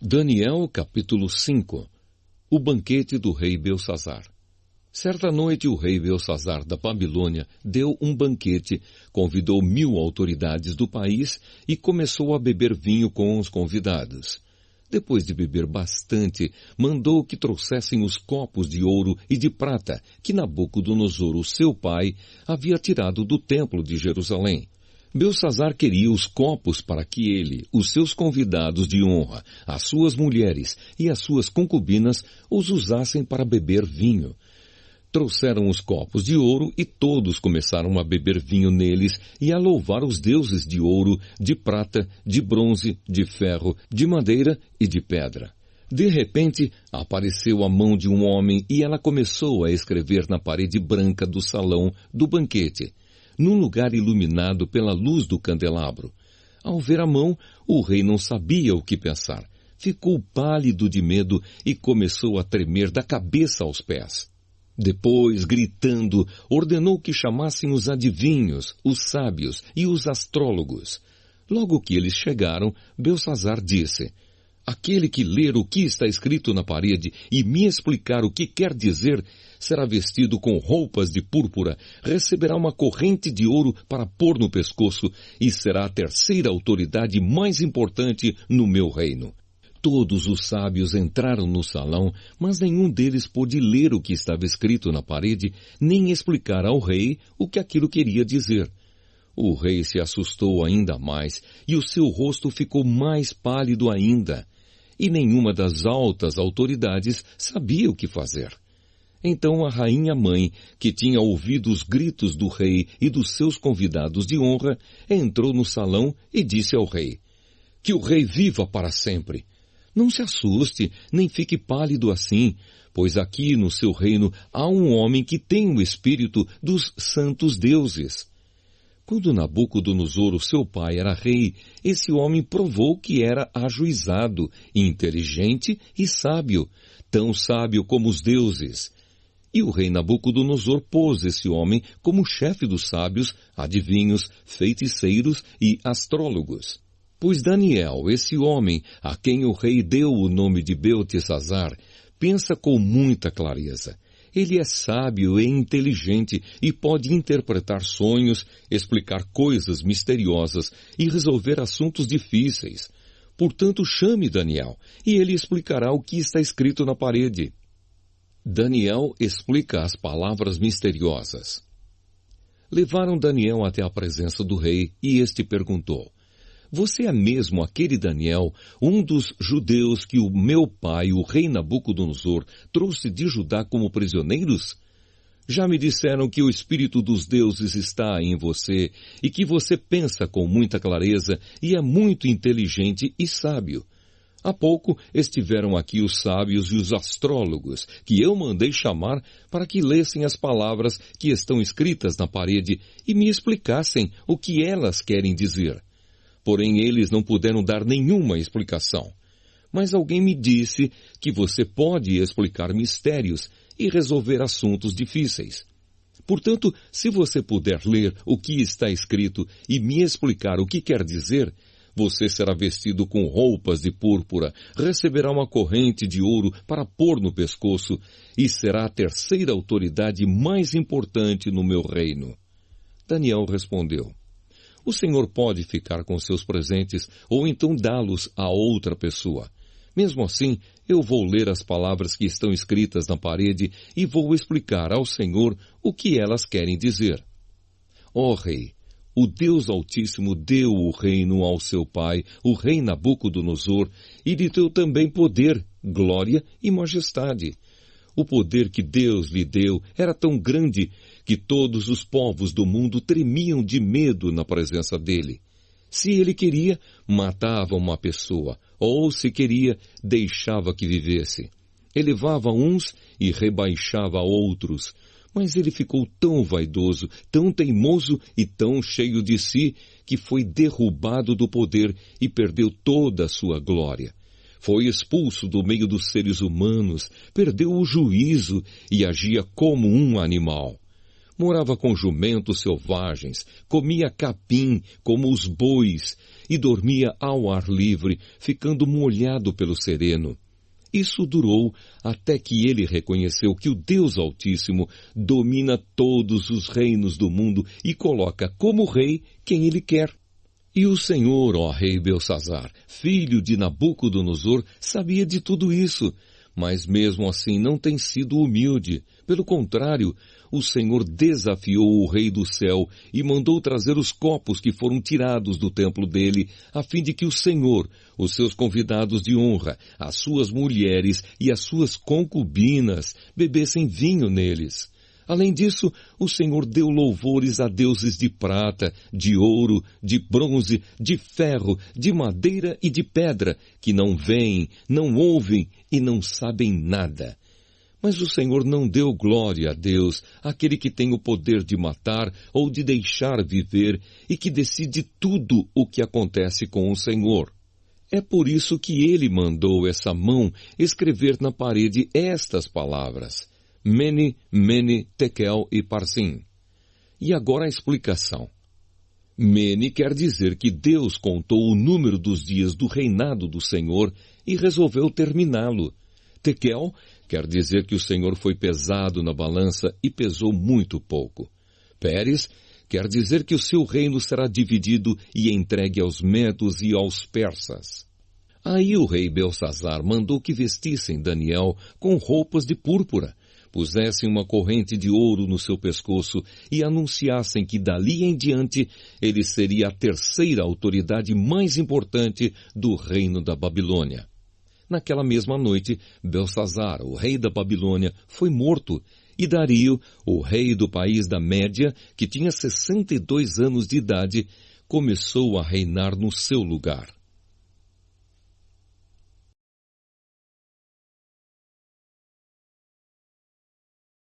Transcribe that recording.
Daniel, capítulo 5. O banquete do rei Belsazar. Certa noite o rei Belsazar da Babilônia deu um banquete, convidou 1000 autoridades do país e começou a beber vinho com os convidados. Depois de beber bastante, mandou que trouxessem os copos de ouro e de prata que Nabucodonosor, o seu pai, havia tirado do templo de Jerusalém. Belsazar queria os copos para que ele, os seus convidados de honra, as suas mulheres e as suas concubinas os usassem para beber vinho. Trouxeram os copos de ouro e todos começaram a beber vinho neles e a louvar os deuses de ouro, de prata, de bronze, de ferro, de madeira e de pedra. De repente, apareceu a mão de um homem e ela começou a escrever na parede branca do salão do banquete, num lugar iluminado pela luz do candelabro. Ao ver a mão, o rei não sabia o que pensar. Ficou pálido de medo e começou a tremer da cabeça aos pés. Depois, gritando, ordenou que chamassem os adivinhos, os sábios e os astrólogos. Logo que eles chegaram, Belsazar disse: aquele que ler o que está escrito na parede e me explicar o que quer dizer, será vestido com roupas de púrpura, receberá uma corrente de ouro para pôr no pescoço e será a terceira autoridade mais importante no meu reino. Todos os sábios entraram no salão, mas nenhum deles pôde ler o que estava escrito na parede, nem explicar ao rei o que aquilo queria dizer. O rei se assustou ainda mais e o seu rosto ficou mais pálido ainda. E nenhuma das altas autoridades sabia o que fazer. Então a rainha-mãe, que tinha ouvido os gritos do rei e dos seus convidados de honra, entrou no salão e disse ao rei: que o rei viva para sempre! Não se assuste, nem fique pálido assim, pois aqui no seu reino há um homem que tem o espírito dos santos deuses. Quando Nabucodonosor, o seu pai, era rei, esse homem provou que era ajuizado, inteligente e sábio, tão sábio como os deuses. E o rei Nabucodonosor pôs esse homem como chefe dos sábios, adivinhos, feiticeiros e astrólogos. Pois Daniel, esse homem, a quem o rei deu o nome de Beltesazar, pensa com muita clareza. Ele é sábio e inteligente e pode interpretar sonhos, explicar coisas misteriosas e resolver assuntos difíceis. Portanto, chame Daniel e ele explicará o que está escrito na parede. Daniel explica as palavras misteriosas. Levaram Daniel até a presença do rei e este perguntou: você é mesmo aquele Daniel, um dos judeus que o meu pai, o rei Nabucodonosor, trouxe de Judá como prisioneiros? Já me disseram que o espírito dos deuses está em você e que você pensa com muita clareza e é muito inteligente e sábio. Há pouco estiveram aqui os sábios e os astrólogos, que eu mandei chamar para que lessem as palavras que estão escritas na parede e me explicassem o que elas querem dizer. Porém, eles não puderam dar nenhuma explicação. Mas alguém me disse que você pode explicar mistérios e resolver assuntos difíceis. Portanto, se você puder ler o que está escrito e me explicar o que quer dizer, você será vestido com roupas de púrpura, receberá uma corrente de ouro para pôr no pescoço e será a terceira autoridade mais importante no meu reino. Daniel respondeu: o Senhor pode ficar com seus presentes ou então dá-los a outra pessoa. Mesmo assim, eu vou ler as palavras que estão escritas na parede e vou explicar ao Senhor o que elas querem dizer. Ó Rei, o Deus Altíssimo deu o reino ao seu pai, o rei Nabucodonosor, e lhe deu também poder, glória e majestade. O poder que Deus lhe deu era tão grande que todos os povos do mundo tremiam de medo na presença dele. Se ele queria, matava uma pessoa, ou se queria, deixava que vivesse. Elevava uns e rebaixava outros, mas ele ficou tão vaidoso, tão teimoso e tão cheio de si, que foi derrubado do poder e perdeu toda a sua glória. Foi expulso do meio dos seres humanos, perdeu o juízo e agia como um animal. Morava com jumentos selvagens, comia capim como os bois e dormia ao ar livre, ficando molhado pelo sereno. Isso durou até que ele reconheceu que o Deus Altíssimo domina todos os reinos do mundo e coloca como rei quem ele quer. E o Senhor, ó rei Belsazzar, filho de Nabucodonosor, sabia de tudo isso, mas mesmo assim não tem sido humilde. Pelo contrário, o Senhor desafiou o rei do céu e mandou trazer os copos que foram tirados do templo dele, a fim de que o Senhor, os seus convidados de honra, as suas mulheres e as suas concubinas bebessem vinho neles. Além disso, o Senhor deu louvores a deuses de prata, de ouro, de bronze, de ferro, de madeira e de pedra, que não veem, não ouvem e não sabem nada. Mas o Senhor não deu glória a Deus, aquele que tem o poder de matar ou de deixar viver e que decide tudo o que acontece com o Senhor. É por isso que ele mandou essa mão escrever na parede estas palavras: Mene, Mene, Tekel e Parsim. E agora a explicação. Mene quer dizer que Deus contou o número dos dias do reinado do Senhor e resolveu terminá-lo. Tekel quer dizer que o Senhor foi pesado na balança e pesou muito pouco. Pérez quer dizer que o seu reino será dividido e entregue aos medos e aos persas. Aí o rei Belsazzar mandou que vestissem Daniel com roupas de púrpura, pusessem uma corrente de ouro no seu pescoço e anunciassem que dali em diante ele seria a terceira autoridade mais importante do reino da Babilônia. Naquela mesma noite, Belsazzar, o rei da Babilônia, foi morto, e Dario, o rei do país da Média, que tinha 62 anos de idade, começou a reinar no seu lugar.